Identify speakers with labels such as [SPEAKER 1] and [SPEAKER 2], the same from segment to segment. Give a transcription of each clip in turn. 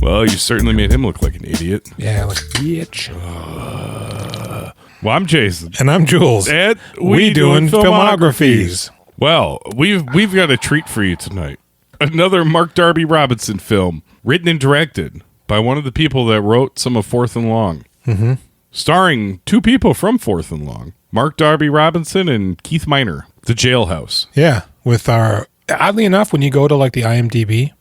[SPEAKER 1] Well, you certainly made him look like an idiot.
[SPEAKER 2] Yeah, like bitch.
[SPEAKER 1] Well, I'm Jason.
[SPEAKER 2] And I'm Jules.
[SPEAKER 1] And
[SPEAKER 2] we doing filmographies.
[SPEAKER 1] Well, we've got a treat for you tonight. Another Darby Robinson film, written and directed by one of the people that wrote some of Fourth and Long. Mm-hmm. Starring two people from Fourth and Long, Darby Robinson and Keith Miner, The Jailhouse.
[SPEAKER 2] Yeah, with our... Oddly enough, when you go to like the IMDb,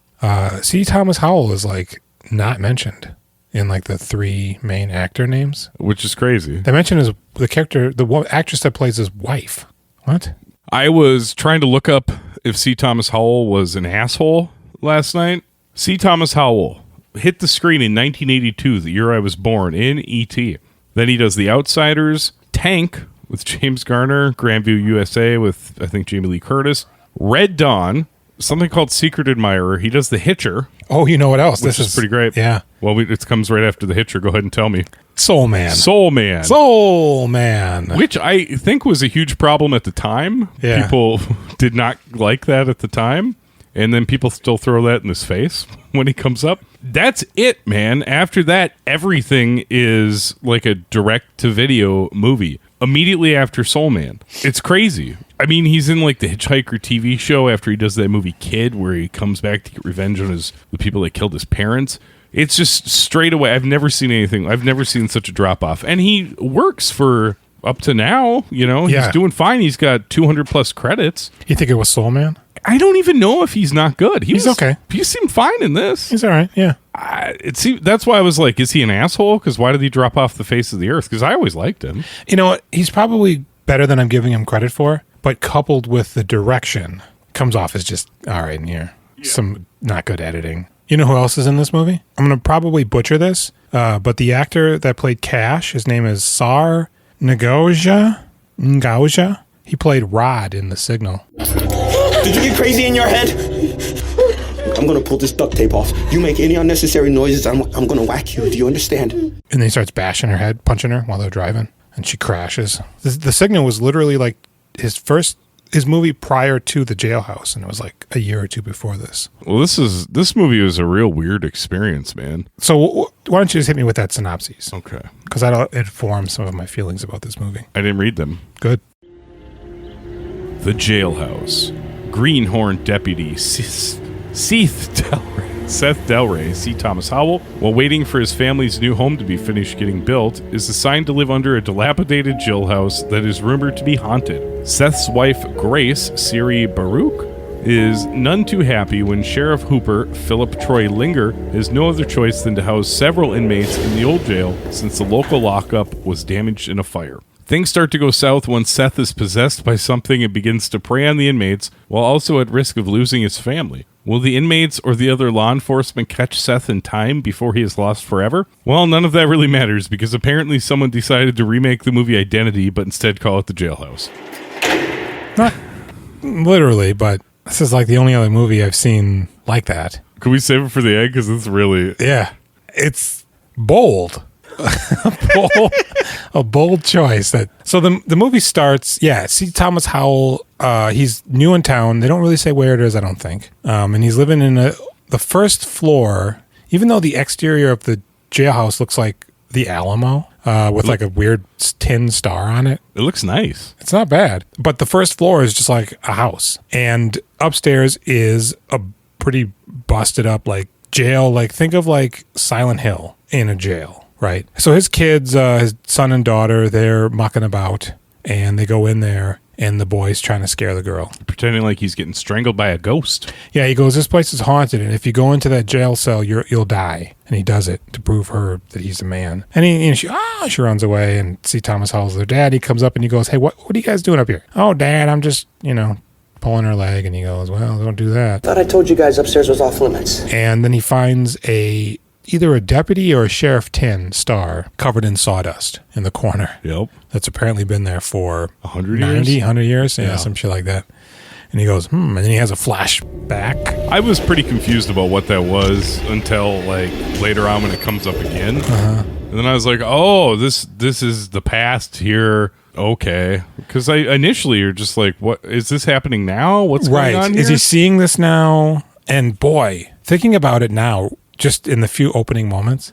[SPEAKER 2] C. Thomas Howell is like not mentioned in like the three main actor names.
[SPEAKER 1] Which is crazy.
[SPEAKER 2] They mention his the character, the actress that plays his wife. What?
[SPEAKER 1] I was trying to look up if C. Thomas Howell was an asshole last night. C. Thomas Howell hit the screen in 1982, the year I was born, in E.T. Then he does The Outsiders, Tank with James Garner, Grandview USA with, I think, Jamie Lee Curtis, Red Dawn, something called Secret Admirer. He does The Hitcher.
[SPEAKER 2] Oh, you know what else?
[SPEAKER 1] This is pretty great.
[SPEAKER 2] Yeah.
[SPEAKER 1] Well, it comes right after The Hitcher. Go ahead and tell me.
[SPEAKER 2] Soul Man.
[SPEAKER 1] Soul Man.
[SPEAKER 2] Soul Man.
[SPEAKER 1] Which I think was a huge problem at the time.
[SPEAKER 2] Yeah.
[SPEAKER 1] People did not like that at the time. And then people still throw that in his face when he comes up. That's it, man. After that, everything is like a direct-to-video movie. Immediately after Soul Man. It's crazy. I mean, he's in like the Hitchhiker TV show after he does that movie Kid, where he comes back to get revenge on the people that killed his parents. It's just straight away. I've never seen anything. I've never seen such a drop-off. And he works for up to now, you know.
[SPEAKER 2] Yeah.
[SPEAKER 1] He's doing fine. He's got 200-plus credits.
[SPEAKER 2] You think it was Soul Man?
[SPEAKER 1] I don't even know if he's not good.
[SPEAKER 2] He's okay.
[SPEAKER 1] He seemed fine in this.
[SPEAKER 2] He's all right, yeah.
[SPEAKER 1] That's why I was like, is he an asshole? Because why did he drop off the face of the earth? Because I always liked him.
[SPEAKER 2] You know what? He's probably better than I'm giving him credit for, but coupled with the direction, comes off as just all right in here. Yeah. Some not good editing. You know who else is in this movie? I'm going to probably butcher this, but the actor that played Cash, his name is Sar Ngauja. He played Rod in The Signal.
[SPEAKER 3] Did you get crazy in your head? I'm going to pull this duct tape off. You make any unnecessary noises, I'm going to whack you. Do you understand?
[SPEAKER 2] And then he starts bashing her head, punching her while they're driving, and she crashes. The Signal was literally like his movie prior to The Jailhouse, and it was like a year or two before this.
[SPEAKER 1] Well, this movie was a real weird experience, man.
[SPEAKER 2] So why don't you just hit me with that synopsis?
[SPEAKER 1] Okay.
[SPEAKER 2] Because that'll inform some of my feelings about this movie.
[SPEAKER 1] I didn't read them.
[SPEAKER 2] Good.
[SPEAKER 1] The Jailhouse. Greenhorn Deputy Seth Delray, C. Thomas Howell, while waiting for his family's new home to be finished getting built, is assigned to live under a dilapidated jailhouse that is rumored to be haunted. Seth's wife, Grace Siri Baruch, is none too happy when Sheriff Hooper, Philip Troy Linger, has no other choice than to house several inmates in the old jail since the local lockup was damaged in a fire. Things start to go south when Seth is possessed by something and begins to prey on the inmates, while also at risk of losing his family. Will the inmates or the other law enforcement catch Seth in time before he is lost forever? Well, none of that really matters, because apparently someone decided to remake the movie Identity, but instead call it The Jailhouse.
[SPEAKER 2] Not literally, but this is like the only other movie I've seen like that.
[SPEAKER 1] Can we save it for the end? Because it's really...
[SPEAKER 2] Yeah. It's bold. a bold choice. So the movie starts. Yeah, see Thomas Howell. He's new in town. They don't really say where it is, I don't think. And he's living in the first floor. Even though the exterior of the jailhouse looks like the Alamo, with like a weird tin star on it.
[SPEAKER 1] It looks nice.
[SPEAKER 2] It's not bad. But the first floor is just like a house, and upstairs is a pretty busted up like jail. Like think of like Silent Hill in a jail. Right. So his kids, his son and daughter, they're mucking about, and they go in there, and the boy's trying to scare the girl.
[SPEAKER 1] Pretending like he's getting strangled by a ghost.
[SPEAKER 2] Yeah, he goes, this place is haunted, and if you go into that jail cell, you'll die. And he does it to prove her that he's a man. And she runs away, and see Thomas Howell's their dad. He comes up, and he goes, hey, what are you guys doing up here? Oh, Dad, I'm just, pulling her leg. And he goes, well, don't do that.
[SPEAKER 3] Thought I told you guys upstairs was off limits.
[SPEAKER 2] And then he finds either a deputy or a Sheriff Tin star covered in sawdust in the corner.
[SPEAKER 1] Yep.
[SPEAKER 2] That's apparently been there for
[SPEAKER 1] 100
[SPEAKER 2] years? 100 years? Yeah, some shit like that. And he goes, and then he has a flashback.
[SPEAKER 1] I was pretty confused about what that was until like later on when it comes up again. Uh-huh. And then I was like, oh, this is the past here. Okay. Because initially you're just like, what is this happening now? What's going on here?
[SPEAKER 2] Is he seeing this now? And boy, thinking about it now, just in the few opening moments,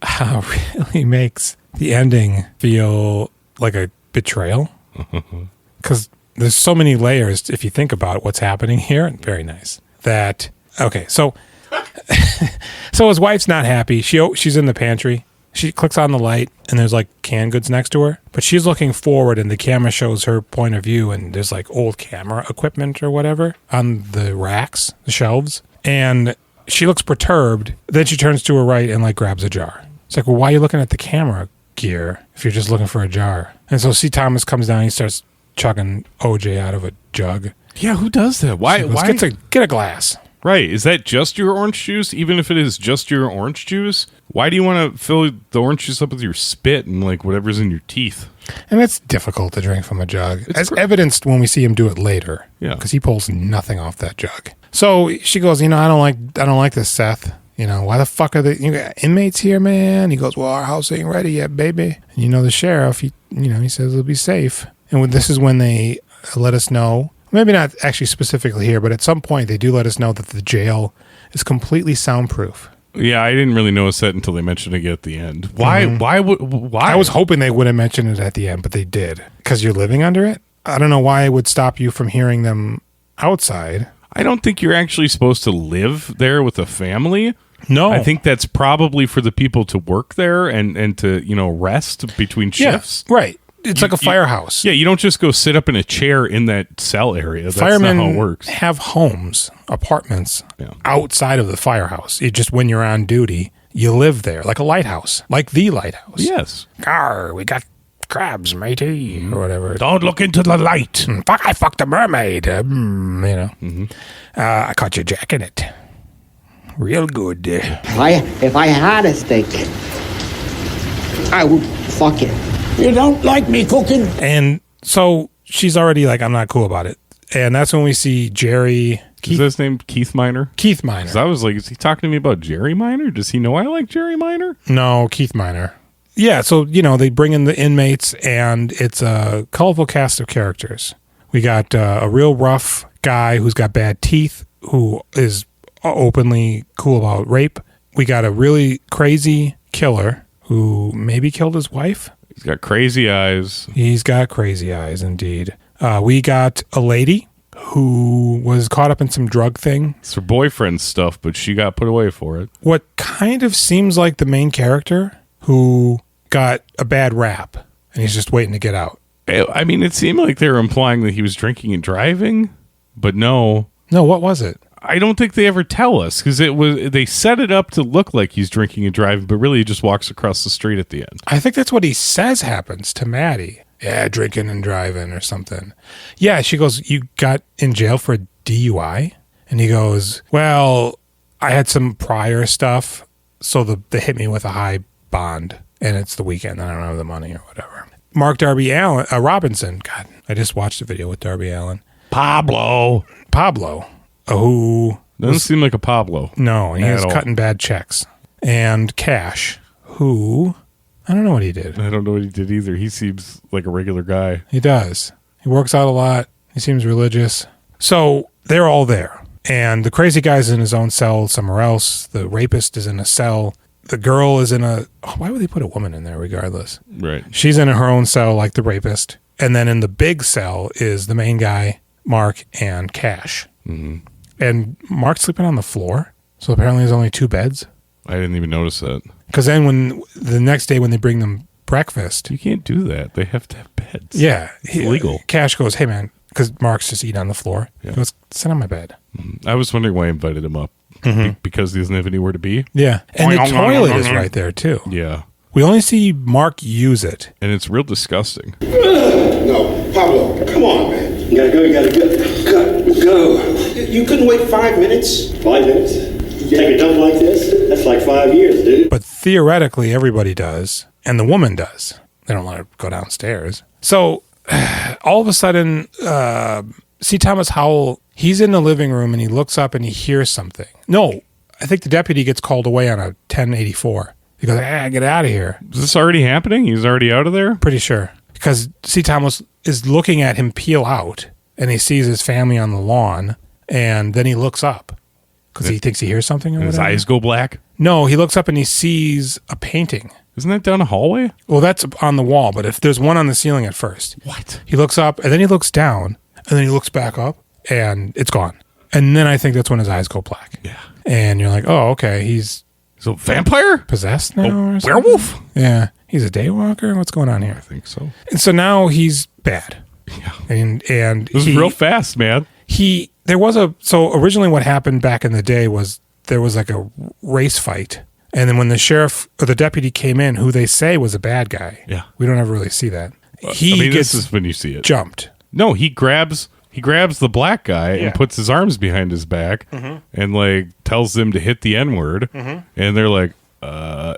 [SPEAKER 2] how it really makes the ending feel like a betrayal. Because there's so many layers, if you think about what's happening here. Very nice. So his wife's not happy. She's in the pantry. She clicks on the light, and there's like canned goods next to her. But she's looking forward, and the camera shows her point of view, and there's like old camera equipment or whatever on the racks, the shelves. And she looks perturbed. Then she turns to her right and like grabs a jar. It's like, well, why are you looking at the camera gear if you're just looking for a jar? And so C. Thomas comes down, he starts chugging OJ out of a jug.
[SPEAKER 1] Yeah, who does that? Why?
[SPEAKER 2] Get a glass.
[SPEAKER 1] Right. Is that just your orange juice? Even if it is just your orange juice, why do you want to fill the orange juice up with your spit and like whatever's in your teeth?
[SPEAKER 2] And it's difficult to drink from a jug, as evidenced when we see him do it later.
[SPEAKER 1] Yeah,
[SPEAKER 2] because he pulls nothing off that jug. So she goes, I don't like this, Seth. Why the fuck are the inmates here, man? He goes, well, our house ain't ready yet, baby. And the sheriff, he says it'll be safe. And this is when they let us know. Maybe not actually specifically here, but at some point they do let us know that the jail is completely soundproof.
[SPEAKER 1] Yeah, I didn't really notice that until they mentioned it at the end. Why?
[SPEAKER 2] Mm-hmm. Why? I was hoping they wouldn't mention it at the end, but they did. Because you're living under it? I don't know why it would stop you from hearing them outside.
[SPEAKER 1] I don't think you're actually supposed to live there with a family.
[SPEAKER 2] No.
[SPEAKER 1] I think that's probably for the people to work there and to, rest between shifts.
[SPEAKER 2] Yeah, right. It's like a firehouse.
[SPEAKER 1] You don't just go sit up in a chair in that cell area. That's
[SPEAKER 2] Firemen
[SPEAKER 1] not how it works.
[SPEAKER 2] Have homes, apartments outside of the firehouse. When you're on duty, you live there like a lighthouse, like the lighthouse.
[SPEAKER 1] Yes.
[SPEAKER 2] Car, we got crabs, matey, or whatever.
[SPEAKER 1] Don't look into the light.
[SPEAKER 2] I fucked a mermaid. I caught you jacking it. Real good.
[SPEAKER 4] If I had a steak, I would fuck it. You don't like me cooking?
[SPEAKER 2] And so she's already like, I'm not cool about it. And that's when we see Jerry.
[SPEAKER 1] Is his name Keith Minor?
[SPEAKER 2] Keith Minor. Because
[SPEAKER 1] I was like, is he talking to me about Jerry Minor? Does he know I like Jerry Minor?
[SPEAKER 2] No, Keith Minor. Yeah, so, they bring in the inmates, and it's a colorful cast of characters. We got a real rough guy who's got bad teeth, who is openly cool about rape. We got a really crazy killer who maybe killed his wife.
[SPEAKER 1] He's got crazy eyes.
[SPEAKER 2] He's got crazy eyes, indeed. We got a lady who was caught up in some drug thing.
[SPEAKER 1] It's her boyfriend's stuff, but she got put away for it.
[SPEAKER 2] What kind of seems like the main character who got a bad rap, and he's just waiting to get out.
[SPEAKER 1] I mean, it seemed like they were implying that he was drinking and driving, but no.
[SPEAKER 2] No, what was it?
[SPEAKER 1] I don't think they ever tell us, because they set it up to look like he's drinking and driving, but really he just walks across the street at the end.
[SPEAKER 2] I think that's what he says happens to Maddie. Yeah, drinking and driving or something. Yeah, she goes, you got in jail for a DUI? And he goes, well, I had some prior stuff, so they hit me with a high bond, and it's the weekend, and I don't have the money or whatever. Mark Darby Robinson. God, I just watched a video with Darby Allin.
[SPEAKER 1] Pablo.
[SPEAKER 2] Who
[SPEAKER 1] doesn't seem like a Pablo.
[SPEAKER 2] No, he was cutting bad checks. And Cash, who I don't know what he did.
[SPEAKER 1] I don't know what he did either. He seems like a regular guy.
[SPEAKER 2] He does. He works out a lot. He seems religious. So they're all there. And the crazy guy's in his own cell somewhere else. The rapist is in a cell. The girl is in why would they put a woman in there regardless?
[SPEAKER 1] Right.
[SPEAKER 2] She's in her own cell like the rapist. And then in the big cell is the main guy, Mark, and Cash.
[SPEAKER 1] Mm-hmm.
[SPEAKER 2] And Mark's sleeping on the floor. So apparently there's only 2 beds.
[SPEAKER 1] I didn't even notice that.
[SPEAKER 2] Because then when the next day when they bring them breakfast.
[SPEAKER 1] You can't do that. They have to have beds.
[SPEAKER 2] Yeah.
[SPEAKER 1] It's illegal.
[SPEAKER 2] Cash goes, hey, man, because Mark's just eating on the floor. Yeah. He goes, sit on my bed.
[SPEAKER 1] I was wondering why I invited him up. Because he doesn't have anywhere to be.
[SPEAKER 2] Yeah. And the toilet is right there, too.
[SPEAKER 1] Yeah.
[SPEAKER 2] We only see Mark use it.
[SPEAKER 1] And it's real disgusting.
[SPEAKER 3] No, Pablo, come on, man. You gotta go. You couldn't wait 5 minutes?
[SPEAKER 5] 5 minutes? You take a dump like this? That's like 5 years, dude.
[SPEAKER 2] But theoretically, everybody does. And the woman does. They don't let her go downstairs. So, all of a sudden, see Thomas Howell, he's in the living room and he looks up and he hears something. No, I think the deputy gets called away on a 1084. He goes, get out of here.
[SPEAKER 1] Is this already happening? He's already out of there?
[SPEAKER 2] Pretty sure. Because C. Thomas is looking at him peel out, and he sees his family on the lawn, and then he looks up. because he thinks he hears something or
[SPEAKER 1] And his
[SPEAKER 2] whatever.
[SPEAKER 1] eyes go black.
[SPEAKER 2] No, he looks up and he sees a painting.
[SPEAKER 1] Isn't that down a hallway?
[SPEAKER 2] Well, that's on the wall, but if there's one on the ceiling at first.
[SPEAKER 1] What?
[SPEAKER 2] He looks up and then he looks down and then he looks back up and it's gone. And then I think that's when his eyes go black.
[SPEAKER 1] Yeah.
[SPEAKER 2] And you're like, oh, okay, he's
[SPEAKER 1] So vampire?
[SPEAKER 2] possessed now or something?
[SPEAKER 1] Werewolf?
[SPEAKER 2] Yeah. He's a daywalker? What's going on
[SPEAKER 1] I
[SPEAKER 2] here?
[SPEAKER 1] think so.
[SPEAKER 2] And so now he's bad.
[SPEAKER 1] Yeah.
[SPEAKER 2] And
[SPEAKER 1] It was real fast, man.
[SPEAKER 2] So originally what happened back in the day was there was like a race fight. And then when the sheriff or the deputy came in, who they say was a bad guy.
[SPEAKER 1] Yeah.
[SPEAKER 2] We don't ever really see that.
[SPEAKER 1] This is when you see it.
[SPEAKER 2] Jumped.
[SPEAKER 1] No, he grabs the black guy
[SPEAKER 2] Yeah.
[SPEAKER 1] and puts his arms behind his back and like tells them to hit the N-word. And they're like,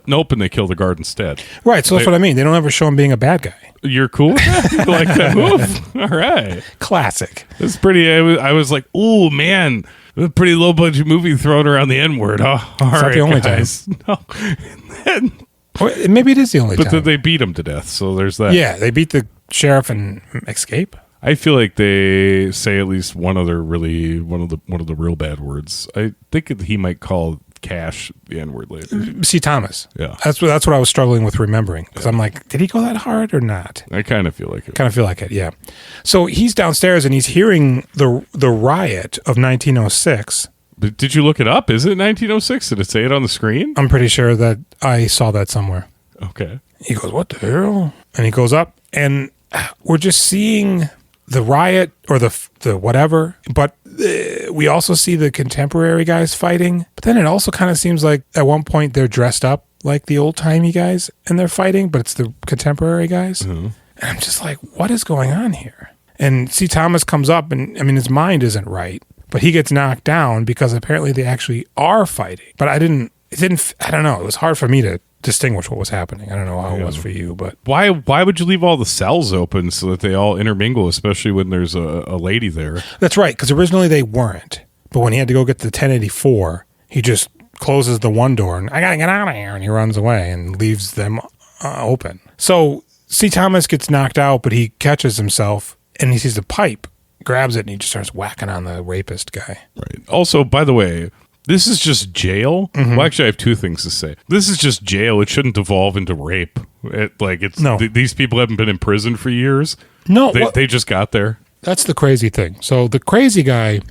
[SPEAKER 1] nope, and they kill the guard instead.
[SPEAKER 2] Right. So that's what I mean. They don't ever show him being a bad guy.
[SPEAKER 1] You're cool with that? You like that move? All right.
[SPEAKER 2] Classic.
[SPEAKER 1] It's pretty. I was like, oh man, a pretty low budget movie throwing around the N word. Oh, all right,
[SPEAKER 2] not the only
[SPEAKER 1] guys. No. And then,
[SPEAKER 2] Or maybe it is the only
[SPEAKER 1] but
[SPEAKER 2] time.
[SPEAKER 1] then they beat him to death. So there's that.
[SPEAKER 2] Yeah, they beat the sheriff and escape.
[SPEAKER 1] I feel like they say at least one of the real bad words. I think that he might call Cash the N word later.
[SPEAKER 2] See Thomas.
[SPEAKER 1] Yeah.
[SPEAKER 2] That's what I was struggling with remembering because I'm like, did he go that hard or not?
[SPEAKER 1] I kind of feel like it.
[SPEAKER 2] Kind of feel like it, yeah. So he's downstairs and he's hearing the riot of 1906.
[SPEAKER 1] But did you look it up? Is it 1906? Did it say it on the screen?
[SPEAKER 2] I'm pretty sure that I saw that somewhere.
[SPEAKER 1] Okay.
[SPEAKER 2] He goes, what the hell? And he goes up and we're just seeing the riot or the whatever, but we also see the contemporary guys fighting. But then it also kind of seems like at one point they're dressed up like the old timey guys and they're fighting, but it's the contemporary guys. And I'm just like, what is going on here? And see, Thomas comes up and I mean, his mind isn't right, but he gets knocked down because apparently they actually are fighting. But I don't know. It was hard for me to distinguish what was happening. I don't know how it was for you, but
[SPEAKER 1] Why would you leave all the cells open so that they all intermingle, especially when there's a lady there?
[SPEAKER 2] that's right. Because originally they weren't, but when he had to go get the 1084, he just closes the one door and I gotta get out of here, and he runs away and leaves them open. So C. Thomas gets knocked out, but he catches himself and he sees the pipe, grabs it, and he just starts whacking on the rapist guy.
[SPEAKER 1] Right. Also, by the way, this is just jail. Well, actually, I have two things to say. This is just jail. It shouldn't devolve into rape. These people haven't been in prison for years.
[SPEAKER 2] No,
[SPEAKER 1] They just got there.
[SPEAKER 2] that's the crazy thing. So the crazy guy,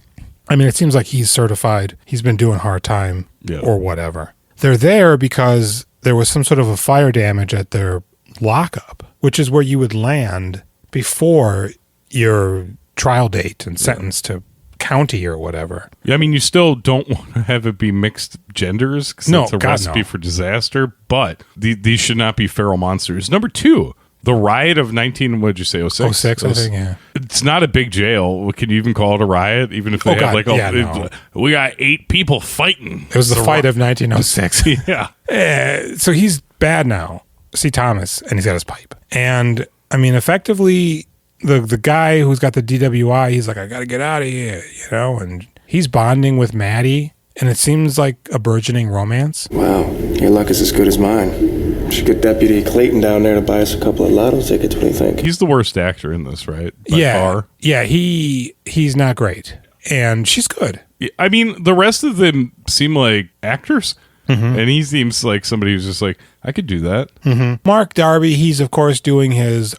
[SPEAKER 2] I mean, it seems like he's certified. He's been doing hard time or whatever. They're there because there was some sort of a fire damage at their lockup, which is where you would land before your trial date and sentenced to county or whatever.
[SPEAKER 1] Yeah, I mean, you still don't want to have it be mixed genders because
[SPEAKER 2] No,
[SPEAKER 1] that's a
[SPEAKER 2] God,
[SPEAKER 1] recipe
[SPEAKER 2] no.
[SPEAKER 1] for disaster, but these should not be feral monsters. Number two, the riot of 19, what'd you say, 06?
[SPEAKER 2] 06, I think, yeah.
[SPEAKER 1] It's not a big jail. Can you even call it a riot? Even if they have
[SPEAKER 2] God, no.
[SPEAKER 1] we got 8 people fighting.
[SPEAKER 2] It was the fight of 1906.
[SPEAKER 1] Yeah.
[SPEAKER 2] So he's bad now, C. Thomas, and he's got his pipe. And, I mean, effectively, the guy who's got the DWI, he's like, I got to get out of here, and he's bonding with Maddie, and it seems like a burgeoning romance.
[SPEAKER 6] Wow, your luck is as good as mine. Should get Deputy Clayton down there to buy us a couple of lotto tickets. What do you think?
[SPEAKER 1] He's the worst actor in this, right? By far.
[SPEAKER 2] Yeah, he's not great. And she's good.
[SPEAKER 1] I mean, the rest of them seem like actors, and he seems like somebody who's just like, I could do that.
[SPEAKER 2] Mark Darby, he's of course doing his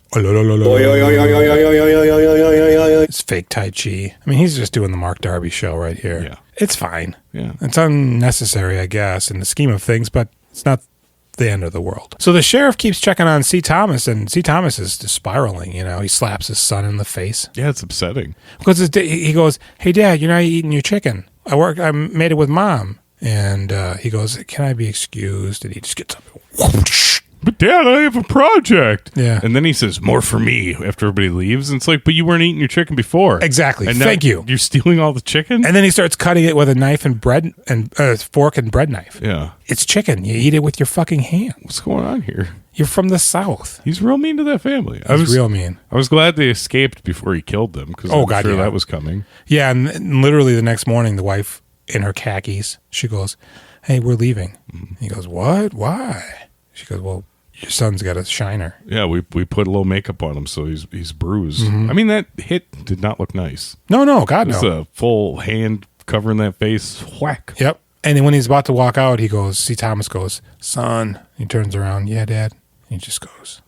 [SPEAKER 2] fake Tai Chi. I mean, he's just doing the Mark Darby show right here.
[SPEAKER 1] Yeah.
[SPEAKER 2] It's fine.
[SPEAKER 1] Yeah.
[SPEAKER 2] It's unnecessary, I guess, in the scheme of things, but it's not the end of the world. So the sheriff keeps checking on C. Thomas, and C. Thomas is just spiraling, He slaps his son in the face.
[SPEAKER 1] Yeah, it's upsetting.
[SPEAKER 2] Because he goes, hey, Dad, you're not eating your chicken. I made it with Mom. And he goes, can I be excused? And he just gets up and whoosh.
[SPEAKER 1] But Dad, I have a project.
[SPEAKER 2] Yeah.
[SPEAKER 1] And then he says, more for me after everybody leaves. And it's like, but you weren't eating your chicken before.
[SPEAKER 2] Exactly.
[SPEAKER 1] And now
[SPEAKER 2] Thank you.
[SPEAKER 1] You're stealing all the chicken?
[SPEAKER 2] And then he starts cutting it with a knife and bread and fork and bread knife.
[SPEAKER 1] Yeah.
[SPEAKER 2] It's chicken. You eat it with your fucking hand.
[SPEAKER 1] What's going on here?
[SPEAKER 2] You're from the South.
[SPEAKER 1] He's real mean to that family.
[SPEAKER 2] He's real mean.
[SPEAKER 1] I was glad they escaped before he killed them because I'm sure that was coming.
[SPEAKER 2] Yeah, and literally the next morning, the wife in her khakis, she goes, hey, we're leaving. He goes, what? Why? She goes, well, your son's got a shiner.
[SPEAKER 1] Yeah, we put a little makeup on him, so he's bruised. I mean, that hit did not look nice.
[SPEAKER 2] No, God,
[SPEAKER 1] It was
[SPEAKER 2] no.
[SPEAKER 1] a full hand covering that face. Whack.
[SPEAKER 2] Yep. And then when he's about to walk out, Thomas goes, son. He turns around. Yeah, Dad. And he just goes,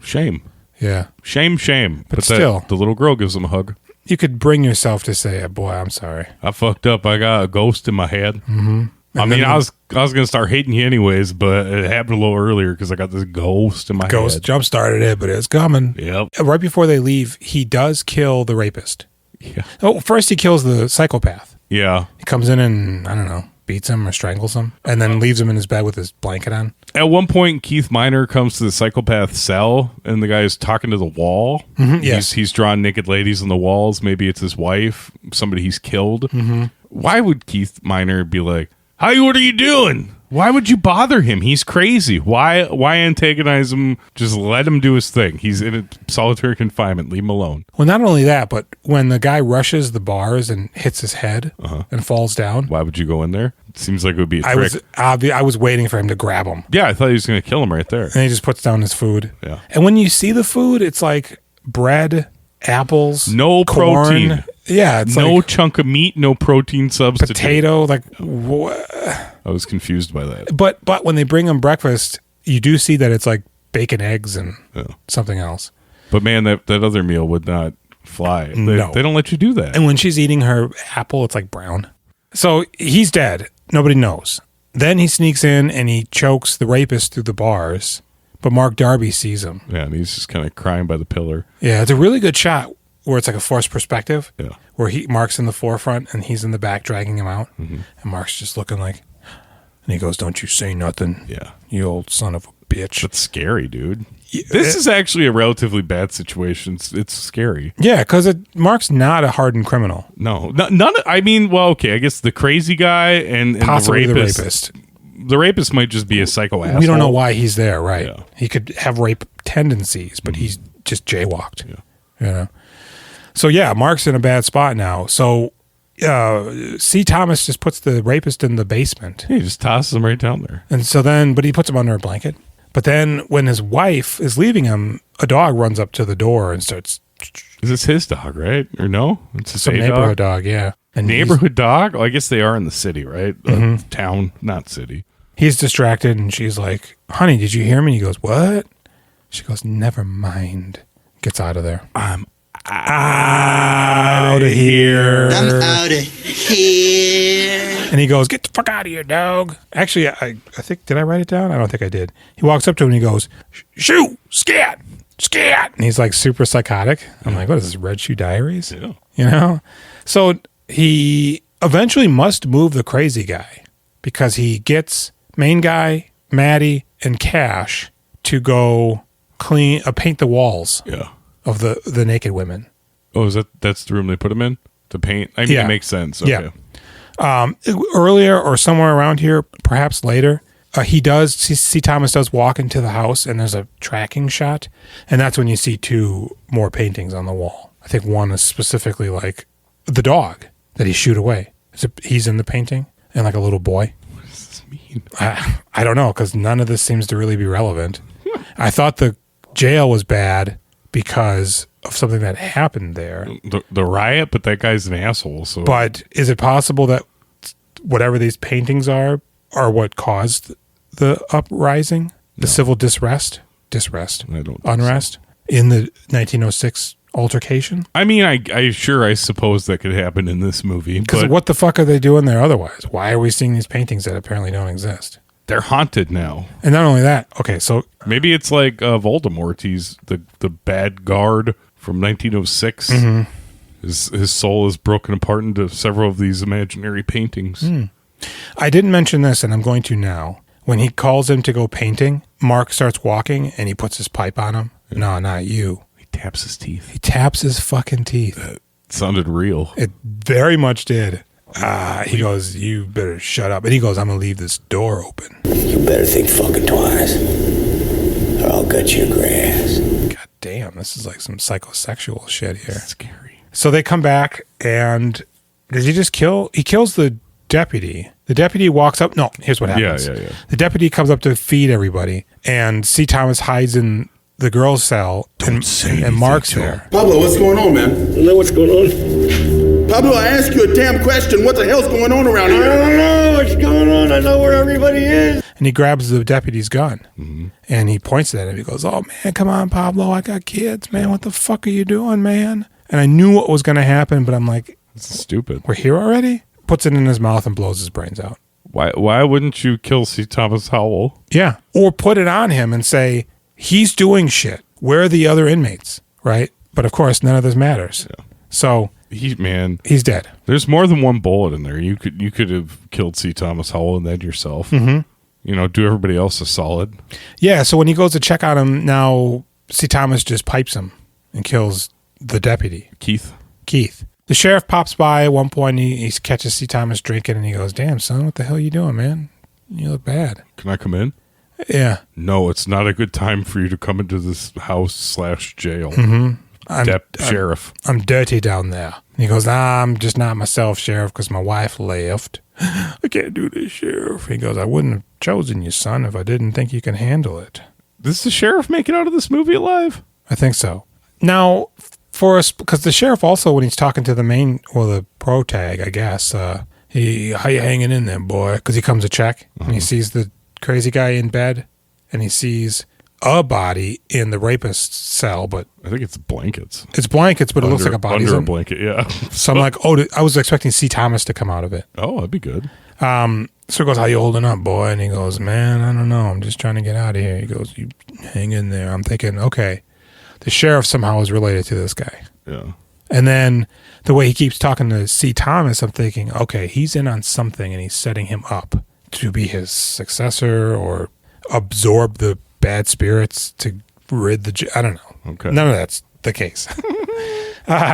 [SPEAKER 1] Shame.
[SPEAKER 2] yeah.
[SPEAKER 1] Shame.
[SPEAKER 2] But still.
[SPEAKER 1] the little girl gives him a hug.
[SPEAKER 2] You could bring yourself to say, boy, I'm sorry.
[SPEAKER 1] I fucked up. I got a ghost in my head. Mm-hmm. I was going to start hating you anyways, but it happened a little earlier because I got this ghost in my head.
[SPEAKER 2] Ghost jump-started it, but it's coming.
[SPEAKER 1] Yep.
[SPEAKER 2] Right before they leave, he does kill the rapist.
[SPEAKER 1] Yeah.
[SPEAKER 2] Oh, first he kills the psychopath.
[SPEAKER 1] Yeah.
[SPEAKER 2] He comes in and, I don't know, beats him or strangles him, and then leaves him in his bed with his blanket on.
[SPEAKER 1] At one point, Keith Miner comes to the psychopath's cell, and the guy is talking to the wall.
[SPEAKER 2] Mm-hmm, yes.
[SPEAKER 1] He's drawing naked ladies on the walls. Maybe it's his wife, somebody he's killed.
[SPEAKER 2] Mm-hmm.
[SPEAKER 1] Why would Keith Miner be like, "Hi, what are you doing?" Why would you bother him? He's crazy. Why antagonize him? Just let him do his thing. He's in solitary confinement. Leave him alone.
[SPEAKER 2] Well, not only that, but when the guy rushes the bars and hits his head and falls down.
[SPEAKER 1] Why would you go in there? It seems like it would be a trick.
[SPEAKER 2] I was waiting for him to grab him.
[SPEAKER 1] Yeah, I thought he was going to kill him right there.
[SPEAKER 2] And he just puts down his food.
[SPEAKER 1] Yeah.
[SPEAKER 2] And when you see the food, it's like bread, apples,
[SPEAKER 1] no
[SPEAKER 2] corn.
[SPEAKER 1] protein.
[SPEAKER 2] Yeah, it's
[SPEAKER 1] no
[SPEAKER 2] like
[SPEAKER 1] chunk of meat, no protein substitute.
[SPEAKER 2] potato. Like,
[SPEAKER 1] I was confused by that.
[SPEAKER 2] but when they bring him breakfast, you do see that it's like bacon, eggs, and something else.
[SPEAKER 1] But man, that other meal would not fly.
[SPEAKER 2] No.
[SPEAKER 1] They don't let you do that.
[SPEAKER 2] And when she's eating her apple, it's like brown. So he's dead. Nobody knows. Then he sneaks in and he chokes the rapist through the bars. But Mark Darby sees him.
[SPEAKER 1] Yeah, and he's just kind of crying by the pillar.
[SPEAKER 2] Yeah, it's a really good shot where it's like a forced perspective.
[SPEAKER 1] Yeah.
[SPEAKER 2] Where Mark's in the forefront and he's in the back dragging him out.
[SPEAKER 1] Mm-hmm.
[SPEAKER 2] And Mark's just looking like, and he goes, "Don't you say nothing,
[SPEAKER 1] Yeah.
[SPEAKER 2] you old son of a bitch."
[SPEAKER 1] That's scary, dude. This is actually a relatively bad situation. It's scary.
[SPEAKER 2] Yeah, because Mark's not a hardened criminal.
[SPEAKER 1] No, none. I mean, well, okay. I guess the crazy guy and
[SPEAKER 2] Possibly
[SPEAKER 1] the
[SPEAKER 2] the
[SPEAKER 1] rapist.
[SPEAKER 2] rapist.
[SPEAKER 1] The rapist might just be a psycho asshole.
[SPEAKER 2] We don't know why he's there, right?
[SPEAKER 1] Yeah.
[SPEAKER 2] He could have rape tendencies, but he's just jaywalked.
[SPEAKER 1] Yeah.
[SPEAKER 2] You know? So, yeah, Mark's in a bad spot now. So, C. Thomas just puts the rapist in the basement.
[SPEAKER 1] He just tosses him right down there.
[SPEAKER 2] And so then, but he puts him under a blanket. But then when his wife is leaving him, a dog runs up to the door and starts.
[SPEAKER 1] Is this his dog, right? Or no? It's his
[SPEAKER 2] Some
[SPEAKER 1] A
[SPEAKER 2] neighborhood
[SPEAKER 1] dog.
[SPEAKER 2] dog, yeah. And
[SPEAKER 1] Neighborhood dog? Well, I guess they are in the city, right? Town, not city.
[SPEAKER 2] He's distracted and she's like, "Honey, did you hear me?" And he goes, "What?" She goes, "Never mind." Gets out of there.
[SPEAKER 1] I'm
[SPEAKER 2] Out of here.
[SPEAKER 4] I'm out of here.
[SPEAKER 2] And he goes, "Get the fuck out of here, dog." Actually, I think, did I write it down? I don't think I did. He walks up to him and he goes, "Shoo, scat, scat." And he's like super psychotic. I'm like, what is this, Red Shoe Diaries?
[SPEAKER 1] Yeah.
[SPEAKER 2] You know? So he eventually must move the crazy guy because he gets main guy, Maddie, and Cash to go paint the walls
[SPEAKER 1] Yeah.
[SPEAKER 2] of the naked women.
[SPEAKER 1] Oh, that's the room they put him in to paint? I mean,
[SPEAKER 2] Yeah.
[SPEAKER 1] it makes sense. Okay.
[SPEAKER 2] Yeah. Earlier or somewhere around here, perhaps later, C. Thomas does walk into the house and there's a tracking shot. And that's when you see two more paintings on the wall. I think one is specifically like the dog that he shoot away. He's in the painting and like a little boy.
[SPEAKER 1] What does this mean?
[SPEAKER 2] I don't know, because none of this seems to really be relevant. I thought the jail was bad because of something that happened there.
[SPEAKER 1] The riot, but that guy's an asshole. So,
[SPEAKER 2] But is it possible that whatever these paintings are what caused the uprising, the civil unrest
[SPEAKER 1] I don't think
[SPEAKER 2] unrest in the 1906 altercation?
[SPEAKER 1] I mean, I suppose that could happen in this movie.
[SPEAKER 2] Because
[SPEAKER 1] But
[SPEAKER 2] what the fuck are they doing there otherwise? Why are we seeing these paintings that apparently don't exist?
[SPEAKER 1] they're haunted now.
[SPEAKER 2] And not only that, okay, so
[SPEAKER 1] Maybe it's like Voldemort. He's the bad guard from 1906.
[SPEAKER 2] Mm-hmm.
[SPEAKER 1] His soul is broken apart into several of these imaginary paintings.
[SPEAKER 2] I didn't mention this, and I'm going to now. When he calls him to go painting, Mark starts walking, and he puts his pipe on him. No, not you.
[SPEAKER 1] He taps his teeth.
[SPEAKER 2] He taps his fucking teeth.
[SPEAKER 1] It sounded real.
[SPEAKER 2] It very much did. He goes, "You better shut up." And he goes, "I'm going to leave this door open."
[SPEAKER 3] You better think fucking twice, or I'll cut your grass.
[SPEAKER 2] God damn, this is like some psychosexual shit here.
[SPEAKER 1] Scary.
[SPEAKER 2] So they come back, and does he just kill? He kills the deputy. The deputy walks up. No, here's what happens.
[SPEAKER 1] Yeah.
[SPEAKER 2] The deputy comes up to feed everybody, and C. Thomas hides in the girl's cell, and Mark's there.
[SPEAKER 6] Pablo, what's going on, man?
[SPEAKER 5] You know what's going on? Pablo, I asked you a damn question. What the hell's going on around here?
[SPEAKER 7] I don't know what's going on. I know where everybody is.
[SPEAKER 2] And he grabs the deputy's gun. And he points at him. He goes, oh, man, come on, Pablo. I got kids, man. What the fuck are you doing, man? And I knew what was going to happen, but I'm like,
[SPEAKER 1] This is stupid.
[SPEAKER 2] we're here already? Puts it in his mouth and blows his brains out.
[SPEAKER 1] Why wouldn't you kill C. Thomas Howell?
[SPEAKER 2] Yeah. Or put it on him and say, he's doing shit. Where are the other inmates? Right? But of course, none of this matters.
[SPEAKER 1] Yeah.
[SPEAKER 2] So he's dead.
[SPEAKER 1] There's more than one bullet in there. You could have killed C. Thomas Howell and then yourself. Do everybody else a solid.
[SPEAKER 2] Yeah. So when he goes to check on him, now C. Thomas just pipes him and kills the deputy.
[SPEAKER 1] Keith.
[SPEAKER 2] The sheriff pops by at one point. He catches C. Thomas drinking, and he goes, "Damn, son, what the hell are you doing, man? You look bad."
[SPEAKER 1] Can I come in?
[SPEAKER 2] Yeah.
[SPEAKER 1] No, it's not a good time for you to come into this house/jail. Sheriff.
[SPEAKER 2] I'm dirty down there. And he goes, I'm just not myself, Sheriff, because my wife left. I can't do this, Sheriff. He goes, I wouldn't have chosen you, son, if I didn't think you can handle it.
[SPEAKER 1] Does the sheriff make it out of this movie alive?
[SPEAKER 2] I think so. Now, for us, because the sheriff also, when he's talking to the pro tag, I guess, how you hanging in there, boy? Because he comes to check, and he sees the crazy guy in bed, and he sees a body in the rapist's cell, but
[SPEAKER 1] I think it's blankets.
[SPEAKER 2] It's blankets, but it looks like a body.
[SPEAKER 1] Under a blanket, yeah.
[SPEAKER 2] So I'm like, I was expecting C. Thomas to come out of it.
[SPEAKER 1] Oh, that'd be good.
[SPEAKER 2] So he goes, how you holding up, boy? And he goes, man, I don't know. I'm just trying to get out of here. He goes, you hang in there. I'm thinking, okay, the sheriff somehow is related to this guy.
[SPEAKER 1] Yeah.
[SPEAKER 2] And then the way he keeps talking to C. Thomas, I'm thinking, okay, he's in on something and he's setting him up to be his successor or absorb the bad spirits to rid I don't know.
[SPEAKER 1] Okay.
[SPEAKER 2] None of that's the case.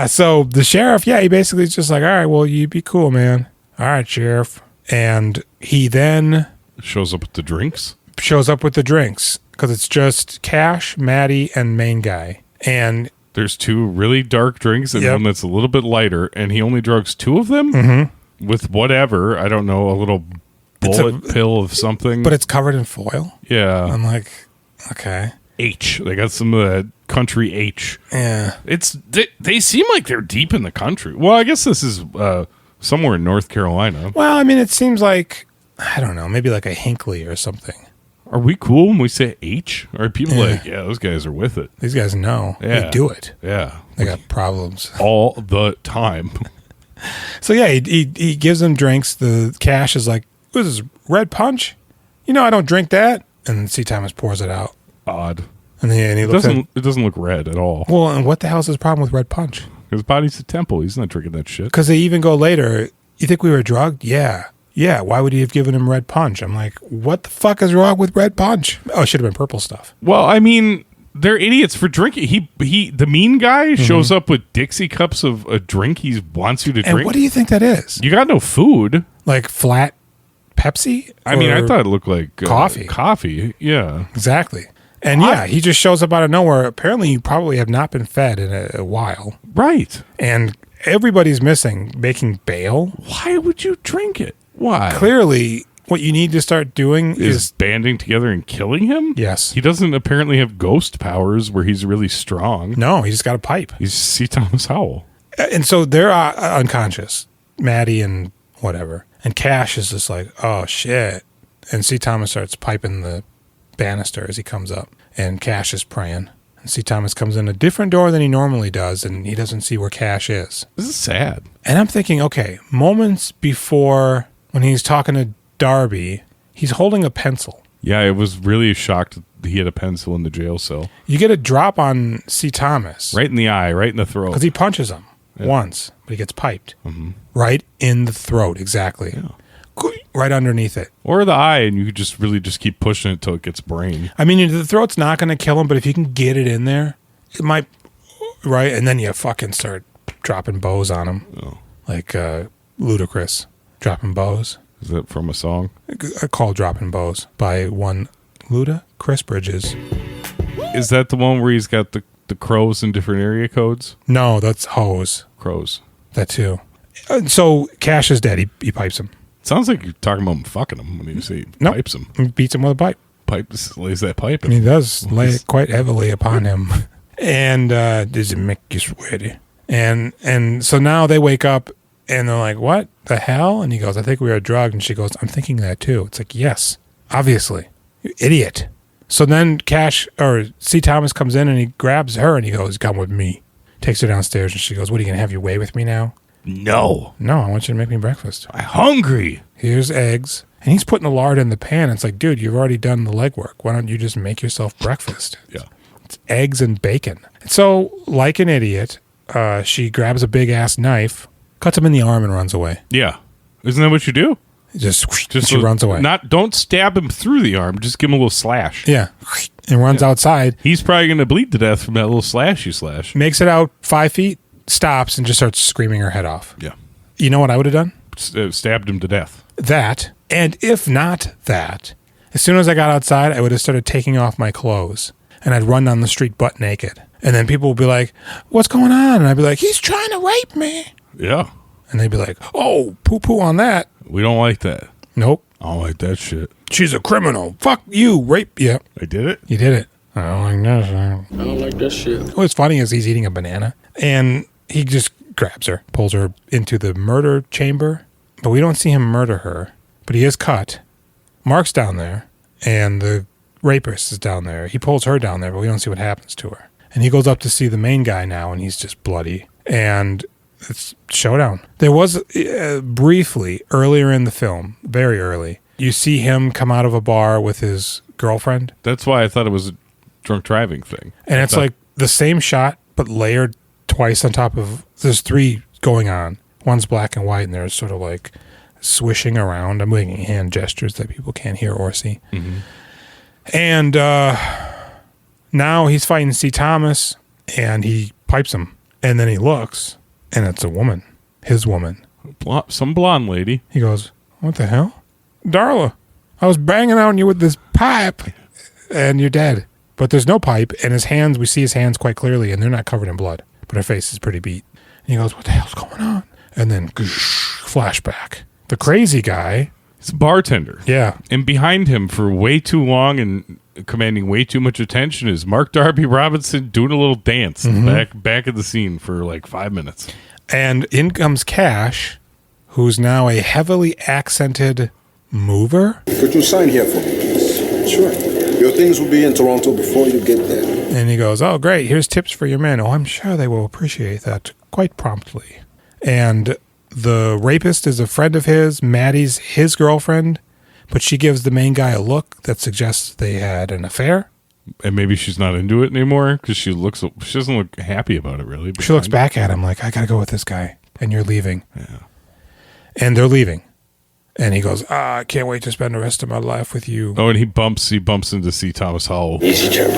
[SPEAKER 2] So the sheriff, he basically is just like, all right, well, you be cool, man. All right, sheriff. And he then
[SPEAKER 1] shows up with the drinks
[SPEAKER 2] because it's just Cash, Maddie, and main guy. And
[SPEAKER 1] there's two really dark drinks and one that's a little bit lighter, and he only drugs two of them with whatever, I don't know, a little bullet pill of something.
[SPEAKER 2] But it's covered in foil.
[SPEAKER 1] Yeah.
[SPEAKER 2] I'm like, okay.
[SPEAKER 1] H. They got some of that country H.
[SPEAKER 2] Yeah.
[SPEAKER 1] They seem like they're deep in the country. Well, I guess this is somewhere in North Carolina.
[SPEAKER 2] Well, I mean, it seems like, I don't know, maybe like a Hinckley or something.
[SPEAKER 1] Are we cool when we say H? Are people like, yeah, those guys are with it?
[SPEAKER 2] These guys know.
[SPEAKER 1] Yeah.
[SPEAKER 2] They do it.
[SPEAKER 1] Yeah.
[SPEAKER 2] They got problems.
[SPEAKER 1] All the time.
[SPEAKER 2] So, yeah, he gives them drinks. The Cash is like, what is this, red punch? I don't drink that. And C. Thomas pours it out.
[SPEAKER 1] Odd.
[SPEAKER 2] And he looks
[SPEAKER 1] it doesn't look red at all.
[SPEAKER 2] Well, and what the hell's his problem with red punch?
[SPEAKER 1] His body's a temple. He's not drinking that shit.
[SPEAKER 2] Because they even go later, you think we were drugged? Yeah. Yeah, why would he have given him red punch? I'm like, what the fuck is wrong with red punch? Oh, it should have been purple stuff.
[SPEAKER 1] Well, I mean, they're idiots for drinking. The mean guy shows up with Dixie cups of a drink he wants you to drink.
[SPEAKER 2] And what do you think that is?
[SPEAKER 1] You got no food.
[SPEAKER 2] Like flat Pepsi?
[SPEAKER 1] I mean, I thought it looked like
[SPEAKER 2] coffee.
[SPEAKER 1] Coffee, yeah.
[SPEAKER 2] Exactly. And he just shows up out of nowhere. Apparently, you probably have not been fed in a while.
[SPEAKER 1] Right.
[SPEAKER 2] And everybody's missing, making bail.
[SPEAKER 1] Why would you drink it? Why?
[SPEAKER 2] Clearly, what you need to start doing is
[SPEAKER 1] banding together and killing him?
[SPEAKER 2] Yes.
[SPEAKER 1] He doesn't apparently have ghost powers where he's really strong.
[SPEAKER 2] No, he just got a pipe.
[SPEAKER 1] He's C. Thomas Howell.
[SPEAKER 2] And so they're unconscious, Maddie and whatever. And Cash is just like, oh, shit. And C. Thomas starts piping the banister as he comes up. And Cash is praying. And C. Thomas comes in a different door than he normally does, and he doesn't see where Cash is.
[SPEAKER 1] This is sad.
[SPEAKER 2] And I'm thinking, okay, moments before when he's talking to Darby, he's holding a pencil.
[SPEAKER 1] Yeah, I was really shocked that he had a pencil in the jail cell.
[SPEAKER 2] You get a drop on C. Thomas.
[SPEAKER 1] Right in the eye, right in the throat.
[SPEAKER 2] Because he punches him once, but he gets piped. Right in the throat, exactly.
[SPEAKER 1] Yeah.
[SPEAKER 2] Right underneath it.
[SPEAKER 1] Or the eye, and you could just really just keep pushing it until it gets brain.
[SPEAKER 2] I mean, the throat's not going to kill him, but if you can get it in there, it might, right? And then you fucking start dropping bows on him.
[SPEAKER 1] Oh.
[SPEAKER 2] Like Ludacris, dropping bows.
[SPEAKER 1] Is that from a song?
[SPEAKER 2] A call Dropping Bows by one Luda, Chris Bridges.
[SPEAKER 1] Is that the one where he's got the crows in different area codes?
[SPEAKER 2] No, that's Hose.
[SPEAKER 1] Crows.
[SPEAKER 2] That too. So Cash is dead. He pipes him.
[SPEAKER 1] Sounds like you're talking about him fucking him when you say pipes him.
[SPEAKER 2] He beats him with a pipe.
[SPEAKER 1] Lays that pipe.
[SPEAKER 2] And he does lay it quite heavily upon him. And does it make you sweaty? And so now they wake up And they're like, what the hell? And he goes, I think we are drugged. And she goes, I'm thinking that too. It's like, yes, obviously. You idiot. So then C. Thomas comes in and he grabs her and he goes, come with me. Takes her downstairs and she goes, what, are you going to have your way with me now?
[SPEAKER 1] No.
[SPEAKER 2] No, I want you to make me breakfast.
[SPEAKER 1] I'm hungry.
[SPEAKER 2] Here's eggs. And he's putting the lard in the pan. It's like, dude, you've already done the legwork. Why don't you just make yourself breakfast?
[SPEAKER 1] Yeah.
[SPEAKER 2] It's eggs and bacon. So, like an idiot, she grabs a big-ass knife, cuts him in the arm, and runs away.
[SPEAKER 1] Yeah. Isn't that what you do?
[SPEAKER 2] She runs away.
[SPEAKER 1] Don't stab him through the arm. Just give him a little slash.
[SPEAKER 2] Yeah. And runs outside.
[SPEAKER 1] He's probably going to bleed to death from that little slash you slash.
[SPEAKER 2] Makes it out 5 feet, stops, and just starts screaming her head off.
[SPEAKER 1] Yeah.
[SPEAKER 2] You know what I would have done?
[SPEAKER 1] Stabbed him to death.
[SPEAKER 2] That, and if not that, as soon as I got outside, I would have started taking off my clothes, and I'd run down the street butt naked. And then people would be like, what's going on? And I'd be like, he's trying to rape me.
[SPEAKER 1] Yeah.
[SPEAKER 2] And they'd be like, oh, poo-poo on that.
[SPEAKER 1] We don't like that.
[SPEAKER 2] Nope.
[SPEAKER 1] I don't like that shit.
[SPEAKER 2] She's a criminal. Fuck you, rape. Yeah.
[SPEAKER 1] I did it?
[SPEAKER 2] You did it. I don't like that.
[SPEAKER 6] I don't like that shit.
[SPEAKER 2] What's funny is he's eating a banana, and he just grabs her, pulls her into the murder chamber, but we don't see him murder her, but he is cut. Mark's down there, and the rapist is down there. He pulls her down there, but we don't see what happens to her. And he goes up to see the main guy now, and he's just bloody. And it's showdown. There was briefly, earlier in the film, very early, you see him come out of a bar with his girlfriend.
[SPEAKER 1] That's why I thought it was a drunk driving thing.
[SPEAKER 2] And it's like the same shot, but layered twice on top of, there's 3 going on. One's black and white, and they're sort of like swishing around. I'm making hand gestures that people can't hear or see. Mm-hmm. And now he's fighting C. Thomas, and he pipes him. And then he looks, and it's a woman, his woman.
[SPEAKER 1] Some blonde lady.
[SPEAKER 2] He goes, what the hell? Darla, I was banging on you with this pipe, and you're dead. But there's no pipe, and his hands, we see his hands quite clearly, and they're not covered in blood. But her face is pretty beat. And he goes, what the hell's going on? And then, flashback. The crazy guy.
[SPEAKER 1] He's a bartender.
[SPEAKER 2] Yeah.
[SPEAKER 1] And behind him for way too long and commanding way too much attention is Mark Darby Robinson doing a little dance back of the scene for like 5 minutes.
[SPEAKER 2] And in comes Cash, who's now a heavily accented mover.
[SPEAKER 8] Could you sign here for me, please? Sure. Your things will be in Toronto before you get there.
[SPEAKER 2] And he goes, oh, great. Here's tips for your men. Oh, I'm sure they will appreciate that quite promptly. And the rapist is a friend of his. Maddie's his girlfriend, but she gives the main guy a look that suggests they had an affair.
[SPEAKER 1] And maybe she's not into it anymore because she doesn't look happy about it, really.
[SPEAKER 2] She looks back at him like, I got to go with this guy, and you're leaving.
[SPEAKER 1] Yeah.
[SPEAKER 2] And they're leaving. And he goes, I can't wait to spend the rest of my life with you.
[SPEAKER 1] Oh, and he bumps into C. Thomas Howell.
[SPEAKER 6] Easy, Turbo.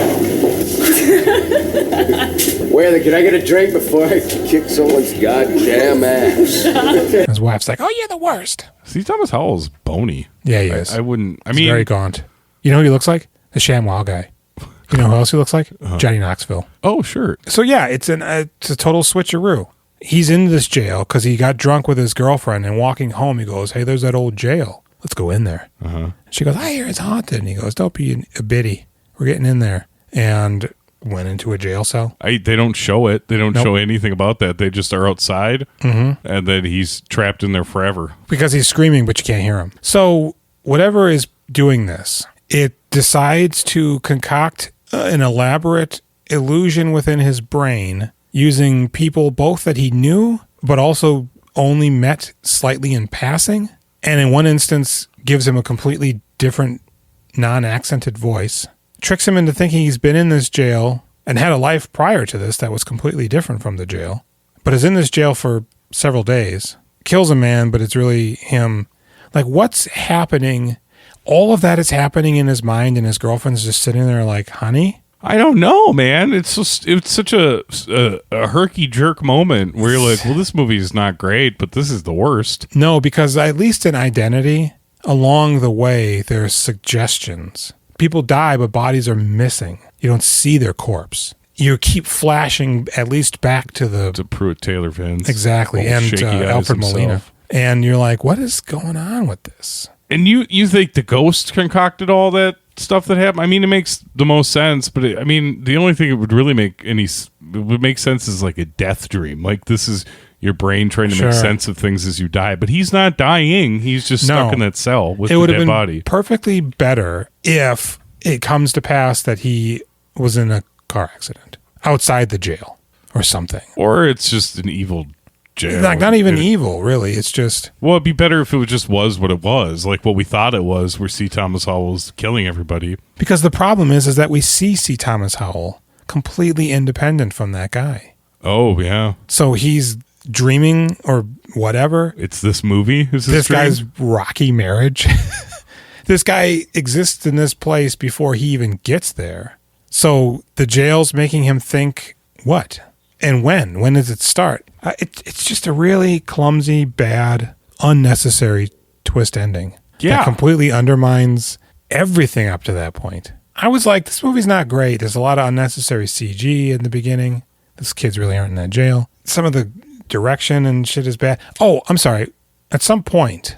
[SPEAKER 6] Wait, can I get a drink before I kick someone's goddamn ass?
[SPEAKER 2] His wife's like, oh, you're the worst.
[SPEAKER 1] C. Thomas Howell's bony.
[SPEAKER 2] Yeah, he is.
[SPEAKER 1] I wouldn't. I
[SPEAKER 2] He's
[SPEAKER 1] mean,
[SPEAKER 2] very gaunt. You know who he looks like? The ShamWow guy. You know who else he looks like? Johnny Knoxville.
[SPEAKER 1] Oh, sure.
[SPEAKER 2] So yeah, it's a total switcheroo. He's in this jail because he got drunk with his girlfriend, and walking home, he goes, hey, there's that old jail. Let's go in there. She goes, I hear it's haunted. And he goes, don't be a biddy. We're getting in there. And went into a jail cell.
[SPEAKER 1] They don't show it. They don't show anything about that. They just are outside, and then he's trapped in there forever.
[SPEAKER 2] Because he's screaming, but you can't hear him. So whatever is doing this, it decides to concoct an elaborate illusion within his brain using people both that he knew, but also only met slightly in passing. And in one instance, gives him a completely different non-accented voice. Tricks him into thinking he's been in this jail and had a life prior to this that was completely different from the jail, but is in this jail for several days. Kills a man, but it's really him. Like, what's happening? All of that is happening in his mind, and his girlfriend's just sitting there like, honey?
[SPEAKER 1] I don't know, man. It's such a herky jerk moment where you're like, well, this movie is not great, but this is the worst.
[SPEAKER 2] No, because at least in Identity, along the way, there's suggestions. People die, but bodies are missing. You don't see their corpse. You keep flashing at least back to
[SPEAKER 1] Pruitt Taylor Vince.
[SPEAKER 2] Exactly. And Alfred Molina. And you're like, what is going on with this?
[SPEAKER 1] And you think the ghost concocted all that stuff that happened? I mean, it makes the most sense, but the only thing it would really make sense is like a death dream. Like, this is, your brain trying to make sense of things as you die. But he's not dying. He's just stuck in that cell with the dead body.
[SPEAKER 2] Perfectly better if it comes to pass that he was in a car accident outside the jail or something.
[SPEAKER 1] Or it's just an evil jail.
[SPEAKER 2] Like, not even evil, really. It's just...
[SPEAKER 1] Well, it'd be better if it just was what it was, like what we thought it was, where C. Thomas Howell was killing everybody.
[SPEAKER 2] Because the problem is that we see C. Thomas Howell completely independent from that guy.
[SPEAKER 1] Oh, yeah.
[SPEAKER 2] So he's dreaming or whatever.
[SPEAKER 1] It's this movie?
[SPEAKER 2] This guy's rocky marriage. This guy exists in this place before he even gets there. So the jail's making him think, what? And when? When does it start? It's just a really clumsy, bad, unnecessary twist ending.
[SPEAKER 1] Yeah.
[SPEAKER 2] That completely undermines everything up to that point. I was like, this movie's not great. There's a lot of unnecessary CG in the beginning. These kids really aren't in that jail. Some of the direction and shit is bad. Oh, I'm sorry. At some point,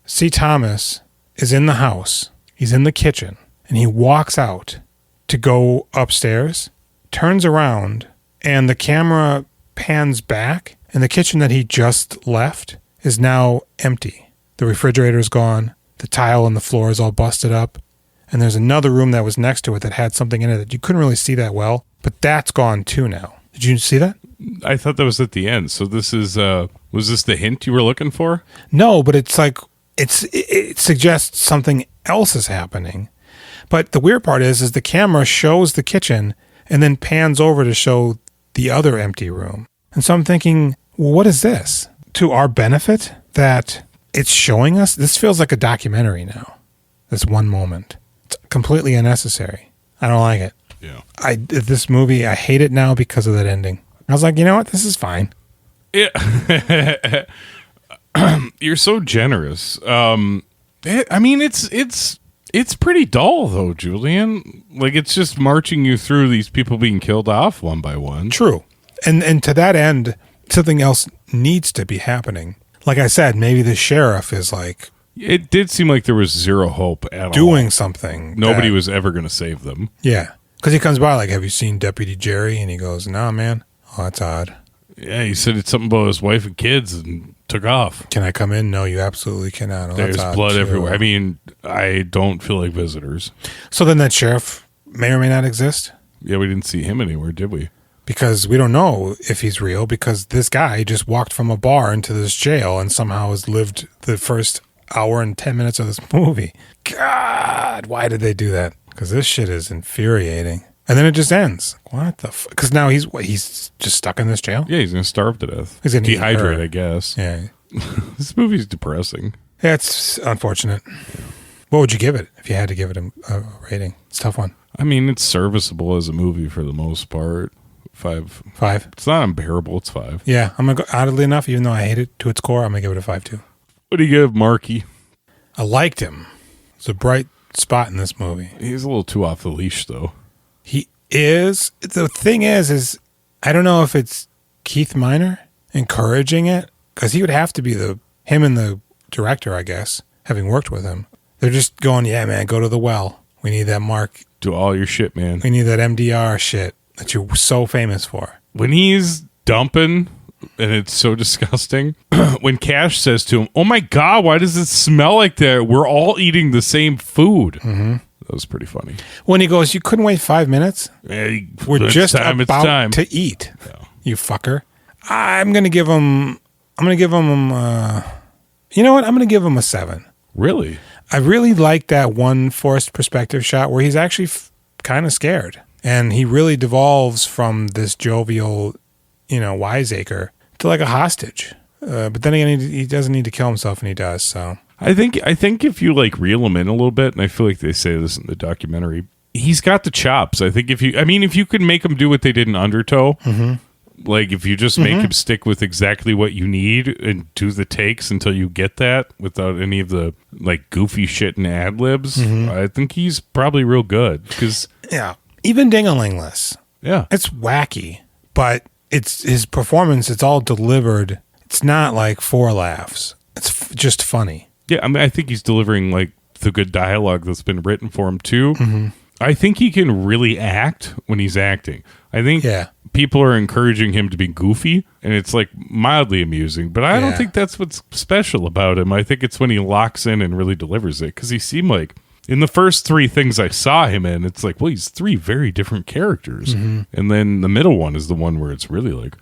[SPEAKER 2] C. Thomas is in the house. He's in the kitchen. And he walks out to go upstairs, turns around, and the camera pans back, and the kitchen that he just left is now empty. The refrigerator's gone. The tile on the floor is all busted up. And there's another room that was next to it that had something in it that you couldn't really see that well, but that's gone too now. Did you see that?
[SPEAKER 1] I thought that was at the end. So this is, was this the hint you were looking for?
[SPEAKER 2] No, but it's like, it suggests something else is happening. But the weird part is the camera shows the kitchen and then pans over to show the other empty room. And so I'm thinking, well, what is this? To our benefit that it's showing us? This feels like a documentary now. This one moment. It's completely unnecessary. I don't like it.
[SPEAKER 1] Yeah.
[SPEAKER 2] This movie, I hate it now because of that ending. I was like, you know what? This is fine.
[SPEAKER 1] Yeah. You're so generous. I mean, it's pretty dull though, Julian. Like, it's just marching you through these people being killed off one by one.
[SPEAKER 2] True. And to that end, something else needs to be happening. Like I said, maybe the sheriff is like...
[SPEAKER 1] It did seem like there was zero hope at all.
[SPEAKER 2] Doing something.
[SPEAKER 1] Nobody was ever going to save them.
[SPEAKER 2] Yeah. Because he comes by like, have you seen Deputy Jerry? And he goes, no, man. Oh, that's odd.
[SPEAKER 1] Yeah, he said it's something about his wife and kids and took off.
[SPEAKER 2] Can I come in? No, you absolutely cannot. Oh,
[SPEAKER 1] there's blood everywhere. I mean, I don't feel like visitors.
[SPEAKER 2] So then that sheriff may or may not exist?
[SPEAKER 1] Yeah, we didn't see him anywhere, did we?
[SPEAKER 2] Because we don't know if he's real, because this guy just walked from a bar into this jail and somehow has lived the first hour and 10 minutes of this movie. God, why did they do that? Because this shit is infuriating. And then it just ends. What the fuck? Because now he's just stuck in this jail?
[SPEAKER 1] Yeah, he's going to starve to death.
[SPEAKER 2] He's going to
[SPEAKER 1] dehydrate, I guess.
[SPEAKER 2] Yeah.
[SPEAKER 1] This movie's depressing.
[SPEAKER 2] Yeah, it's unfortunate. What would you give it if you had to give it a rating? It's a tough one.
[SPEAKER 1] I mean, it's serviceable as a movie for the most part. 5.
[SPEAKER 2] 5?
[SPEAKER 1] It's not unbearable. It's 5.
[SPEAKER 2] Yeah, I'm going to go, oddly enough, even though I hate it to its core, I'm going to give it a 5 too.
[SPEAKER 1] What do you give Marky?
[SPEAKER 2] I liked him. It's a bright spot in this movie.
[SPEAKER 1] He's a little too off the leash, though.
[SPEAKER 2] He is. The thing is I don't know if it's Keith Miner encouraging it, because he would have to be him and the director, I guess, having worked with him. They're just going, yeah, man, go to the well. We need that Mark.
[SPEAKER 1] Do all your shit, man.
[SPEAKER 2] We need that MDR shit that you're so famous for.
[SPEAKER 1] When he's dumping, and it's so disgusting, when Cash says to him, oh my God, why does it smell like that? We're all eating the same food.
[SPEAKER 2] Mm-hmm.
[SPEAKER 1] That was pretty funny.
[SPEAKER 2] When he goes, you couldn't wait 5 minutes? We're just about to eat, you fucker. I'm going to give him, you know what? I'm going to give him a 7.
[SPEAKER 1] Really?
[SPEAKER 2] I really like that one forced perspective shot where he's actually kind of scared. And he really devolves from this jovial, wiseacre to like a hostage. But then again, he doesn't need to kill himself, and he does. So
[SPEAKER 1] I think if you like reel him in a little bit, and I feel like they say this in the documentary, he's got the chops. I think if you could make him do what they did in Undertow, like if you just make him stick with exactly what you need and do the takes until you get that without any of the like goofy shit and ad libs, I think he's probably real good. Because
[SPEAKER 2] even Ding-a-Lingless, it's wacky, but it's his performance. It's all delivered. It's not like 4 laughs. It's just funny.
[SPEAKER 1] Yeah, I mean, I think he's delivering like the good dialogue that's been written for him too. I think he can really act when he's acting. I think people are encouraging him to be goofy, and it's like mildly amusing, but I don't think that's what's special about him. I think it's when he locks in and really delivers it, because he seemed like, in the first 3 things I saw him in, it's like, well, he's 3 very different characters. And then the middle one is the one where it's really like,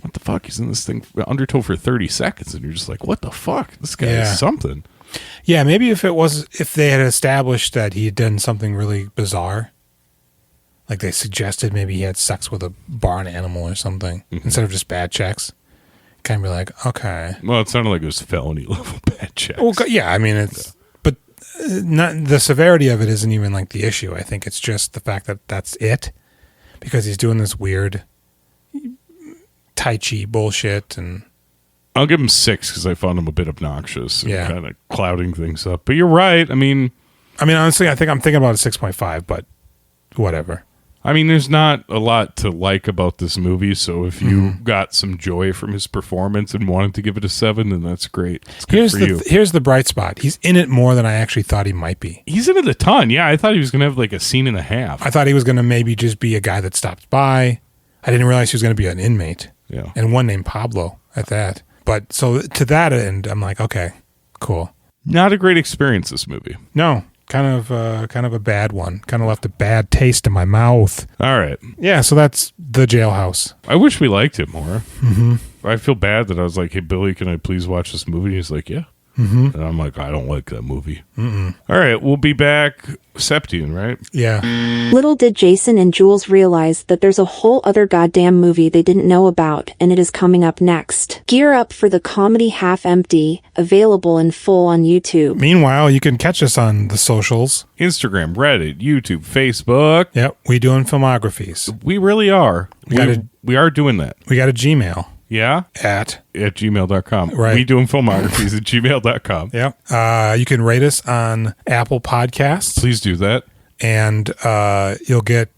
[SPEAKER 1] what the fuck? He's in this thing undertow for 30 seconds, and you're just like, what the fuck? This guy is something.
[SPEAKER 2] Yeah, maybe if they had established that he had done something really bizarre, like they suggested maybe he had sex with a barn animal or something, instead of just bad checks, kind of be like, okay.
[SPEAKER 1] Well, it sounded like it was felony level bad checks.
[SPEAKER 2] Well, yeah, I mean, it's... Not the severity of it isn't even like the issue. I think it's just the fact that that's it, because he's doing this weird Tai Chi bullshit. And
[SPEAKER 1] I'll give him 6 because I found him a bit obnoxious and kind of clouding things up. But you're right. I mean,
[SPEAKER 2] honestly, I think I'm thinking about a 6.5, but whatever.
[SPEAKER 1] I mean, there's not a lot to like about this movie, so if you got some joy from his performance and wanted to give it a 7, then that's great. It's good for you.
[SPEAKER 2] Here's the bright spot. He's in it more than I actually thought he might be.
[SPEAKER 1] He's in it a ton. Yeah, I thought he was going to have like a scene and a half.
[SPEAKER 2] I thought he was going to maybe just be a guy that stops by. I didn't realize he was going to be an inmate.
[SPEAKER 1] Yeah.
[SPEAKER 2] And one named Pablo at that. But so to that end, I'm like, okay, cool.
[SPEAKER 1] Not a great experience, this movie.
[SPEAKER 2] No. Kind of a bad one. Kind of left a bad taste in my mouth.
[SPEAKER 1] All right.
[SPEAKER 2] Yeah, so that's The Jailhouse.
[SPEAKER 1] I wish we liked it more. I feel bad that I was like, hey, Billy, can I please watch this movie? He's like, yeah. And I'm like, I don't like that movie. All right, we'll be back. Septian, right?
[SPEAKER 2] Yeah.
[SPEAKER 9] Little did Jason and Jules realize that there's a whole other goddamn movie they didn't know about, and it is coming up next. Gear up for the comedy Half Empty, available in full on YouTube.
[SPEAKER 2] Meanwhile, you can catch us on the socials.
[SPEAKER 1] Instagram, Reddit, YouTube, Facebook.
[SPEAKER 2] Yep, we doing filmographies.
[SPEAKER 1] We really are. We are doing that.
[SPEAKER 2] We got a Gmail.
[SPEAKER 1] Yeah?
[SPEAKER 2] At
[SPEAKER 1] gmail.com.
[SPEAKER 2] Right.
[SPEAKER 1] We doing filmographies at gmail.com.
[SPEAKER 2] Yep. You can rate us on Apple Podcasts.
[SPEAKER 1] Please do that.
[SPEAKER 2] And you'll get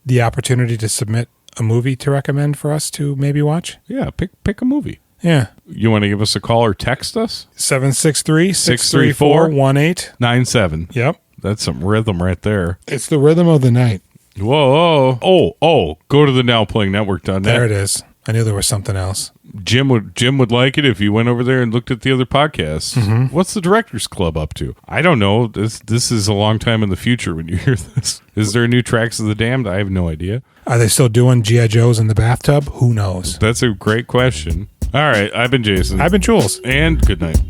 [SPEAKER 2] the opportunity to submit a movie to recommend for us to maybe watch.
[SPEAKER 1] Yeah, pick a movie.
[SPEAKER 2] Yeah.
[SPEAKER 1] You want to give us a call or text us?
[SPEAKER 2] 763-634-1897. Yep.
[SPEAKER 1] That's some rhythm right there.
[SPEAKER 2] It's the rhythm of the night.
[SPEAKER 1] Whoa. Oh. Go to the nowplayingnetwork.net.
[SPEAKER 2] There it is. I knew there was something else.
[SPEAKER 1] Jim would like it if you went over there and looked at the other podcasts. What's the Directors Club up to? I don't know. This is a long time in the future when you hear this. Is there a new Tracks of the Damned? I have no idea.
[SPEAKER 2] Are they still doing G.I. Joes in the bathtub? Who knows?
[SPEAKER 1] That's a great question. All right. I've been Jason.
[SPEAKER 2] I've been Jules.
[SPEAKER 1] And good night.